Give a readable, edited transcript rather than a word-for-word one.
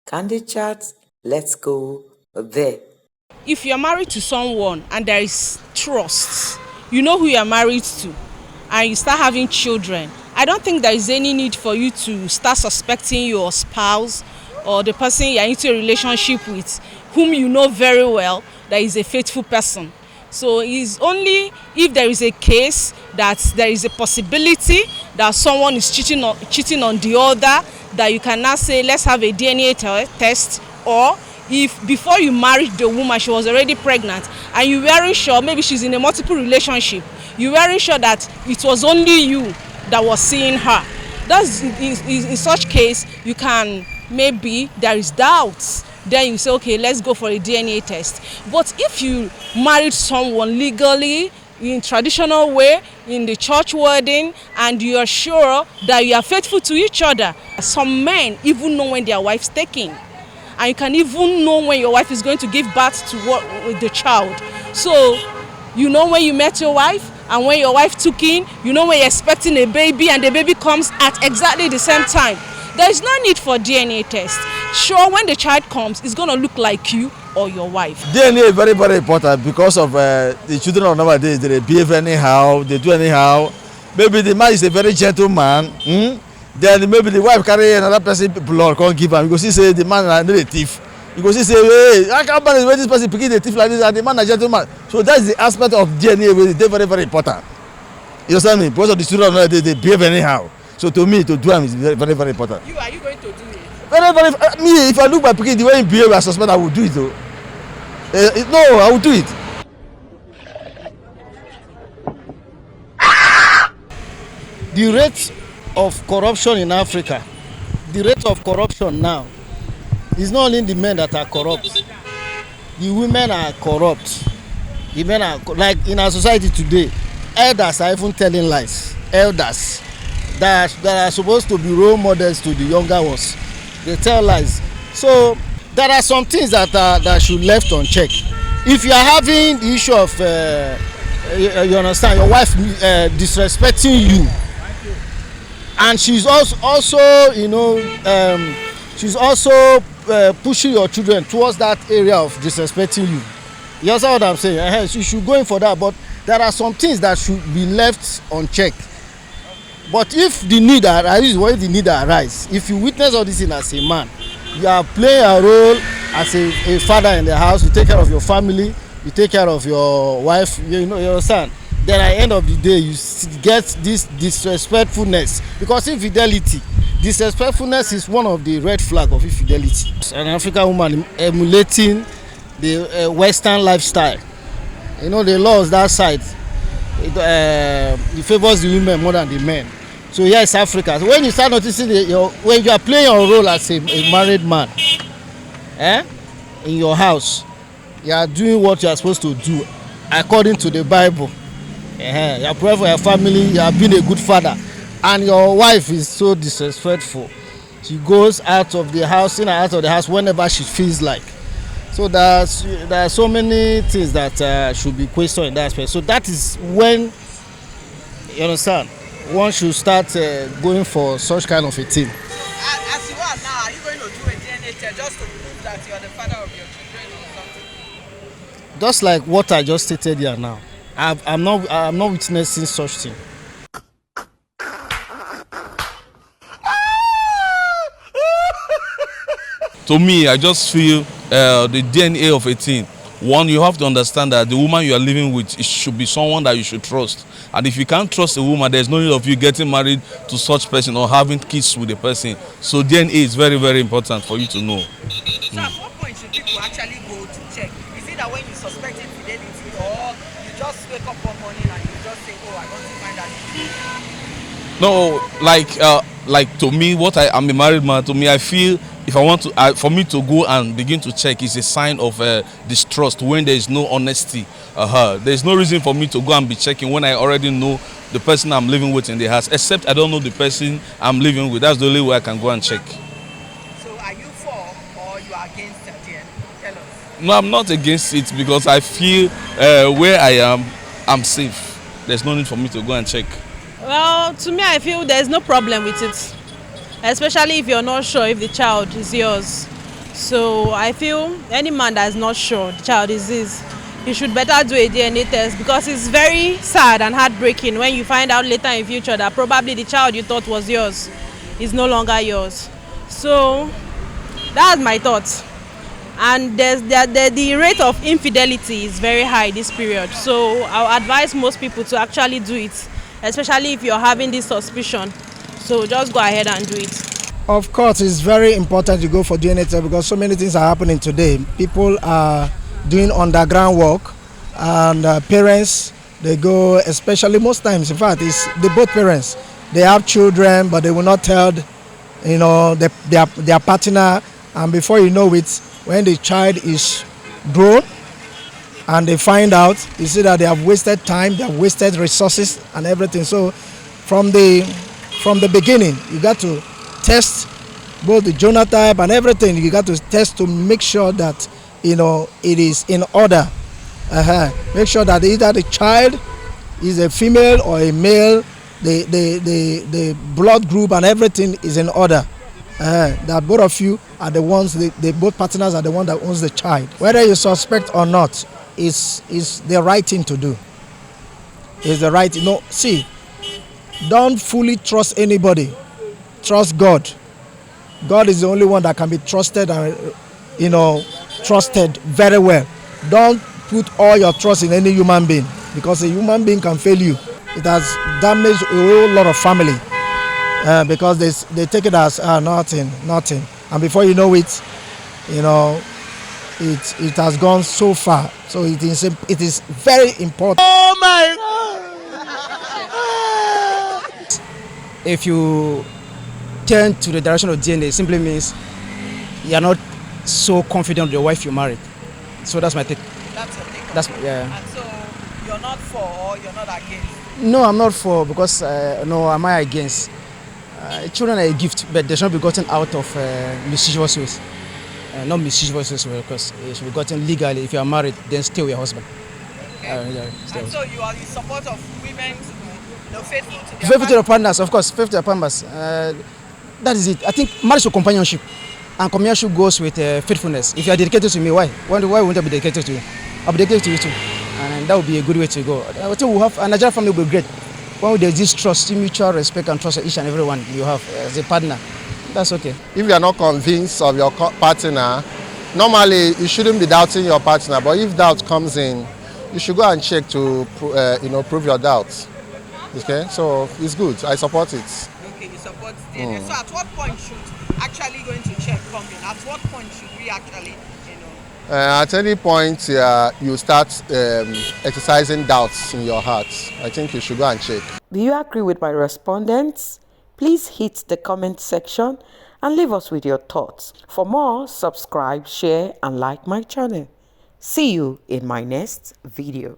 Candy chat, let's go there. If you're married to someone and there is trust, you know who you're married to, and you start having children, I don't think there is any need for you to start suspecting your spouse or the person you're into a relationship with, whom you know very well that is a faithful person. So it's only if there is a case that there is a possibility that someone is cheating on the other, that you can now say let's have a DNA test. Or if before you married the woman she was already pregnant and you weren't sure, maybe she's in a multiple relationship, you weren't sure that it was only you that was seeing her. That's in such case you can, maybe there is doubts, then you say okay, let's go for a DNA test. But if you married someone legally in traditional way in the church wedding and you are sure that you are faithful to each other, some men even know when their wife's taking, and you can even know when your wife is going to give birth to with the child. So you know when you met your wife, and when your wife took in, you know when you're expecting a baby and the baby comes at exactly the same time. There is no need for DNA test. Sure, when the child comes, it's going to look like you or your wife. DNA is very, very important because of the children of nowadays. They behave anyhow, they do anyhow. Maybe the man is a very gentleman. Then maybe the wife carry another person blood, can't give him. You go see say the man is not a thief. You go see say, hey, I can't manage when this person picking the thief like this and the man is a gentleman. So that's the aspect of DNA which is very, very important. You understand me? Because of the children of nowadays, they behave anyhow. So to me, to do them is very, very, very important. Are you going to do it? Very, very. Me, if I look my picking the way he behave, I suspect I will do it though. No, I will do it. The rate of corruption in Africa, the rate of corruption now, is not only the men that are corrupt. The women are corrupt. The men are, like in our society today, elders are even telling lies. Elders that are supposed to be role models to the younger ones, they tell lies. So there are some things that should left unchecked. If you are having the issue of you understand, your wife disrespecting you, and she's also you know she's also pushing your children towards that area of disrespecting you. You understand what I'm saying? You should go in for that, but there are some things that should be left unchecked. But if the need arises, when the need arises, if you witness all this thing as a man, you are playing a role as a father in the house. You take care of your family, you take care of your wife, you know, you understand. Then at the end of the day, you get this disrespectfulness, because infidelity, disrespectfulness is one of the red flags of infidelity. An African woman emulating the Western lifestyle, you know, the laws that side, it favors the women more than the men. So here is Africa. So when you start noticing when you are playing your role as a married man, in your house, you are doing what you are supposed to do according to the Bible. You are praying for your family, you are being a good father, and your wife is so disrespectful. She goes out of the house, in and out of the house whenever she feels like. So there are so many things that should be questioned in that aspect. So that is when, you understand, one should start going for such kind of a thing. As you are now, are you going to do a DNA test just to prove that you are the father of your children or something? Just like what I just stated here now, I'm not witnessing such thing. To me, I just feel the DNA of a thing. One, you have to understand that the woman you are living with, it should be someone that you should trust. And if you can't trust a woman, there's no need of you getting married to such person or having kids with a person. So DNA is very, very important for you to know. So at what point should people actually go to check? Is it that when you suspect infidelity, or you just wake up one morning and you just say, oh, I want to find out? No, like to me, I'm a married man. To me, I feel if I want to, for me to go and begin to check is a sign of distrust when there is no honesty. There is no reason for me to go and be checking when I already know the person I'm living with in the house, except I don't know the person I'm living with. That's the only way I can go and check. So are you for or you are against it? Tell us. No, I'm not against it because I feel where I am, I'm safe. There's no need for me to go and check. Well, to me, I feel there's no problem with it, especially if you're not sure if the child is yours. So I feel any man that is not sure the child is his, he should better do a DNA test, because it's very sad and heartbreaking when you find out later in future that probably the child you thought was yours is no longer yours. So that's my thoughts. And the rate of infidelity is very high this period. So I'll advise most people to actually do it, especially if you're having this suspicion. So just go ahead and do it. Of course, it's very important to go for DNA test because so many things are happening today. People are doing underground work, and parents, they go, especially most times, in fact, it's the both parents. They have children, but they will not tell, their partner, and before you know it, when the child is grown and they find out, you see that they have wasted time, they have wasted resources and everything. So from the beginning, you got to test both the genotype and everything. You got to test to make sure that it is in order. Make sure that either the child is a female or a male, the blood group and everything is in order. That both of you are the ones, both partners are the one that owns the child. Whether you suspect or not is the right thing to do. Is the right. See, don't fully trust anybody. Trust God. God is the only one that can be trusted and trusted very well. Don't put all your trust in any human being, because a human being can fail you. It has damaged a whole lot of family because they take it as nothing, and before you know it, it has gone so far. So it is very important. Oh my God! If you turn to the direction of DNA, it simply means you are not so confident with your wife you married. So that's my take. That's your take. That's yeah. And so you're not for or you're not against? No, I'm not for, because no, am I against? Children are a gift, but they should not be gotten out of mischievous ways. Not mischievous ways, because it should be gotten legally. If you are married, then stay with your husband. Okay. And so you are in support of women, faithful to their Faithful to their partners, of course, faithful to their partners. That is it. I think marriage is companionship, and companionship goes with faithfulness. If you are dedicated to me, why won't I be dedicated to you? I'll be dedicated to you too, and that would be a good way to go. I think we'll have a Nigerian family will be great. When there's this trust, mutual respect and trust of each and everyone you have as a partner, that's okay. If you are not convinced of your partner, normally you shouldn't be doubting your partner. But if doubt comes in, you should go and check to prove your doubts. Okay, so it's good. I support it. Okay, you support DNA. So at what point should actually going to check come in? At what point should we actually, at any point you start exercising doubts in your heart, I think you should go and check. Do you agree with my respondents? Please hit the comment section and leave us with your thoughts. For more, subscribe, share and like my channel. See you in my next video.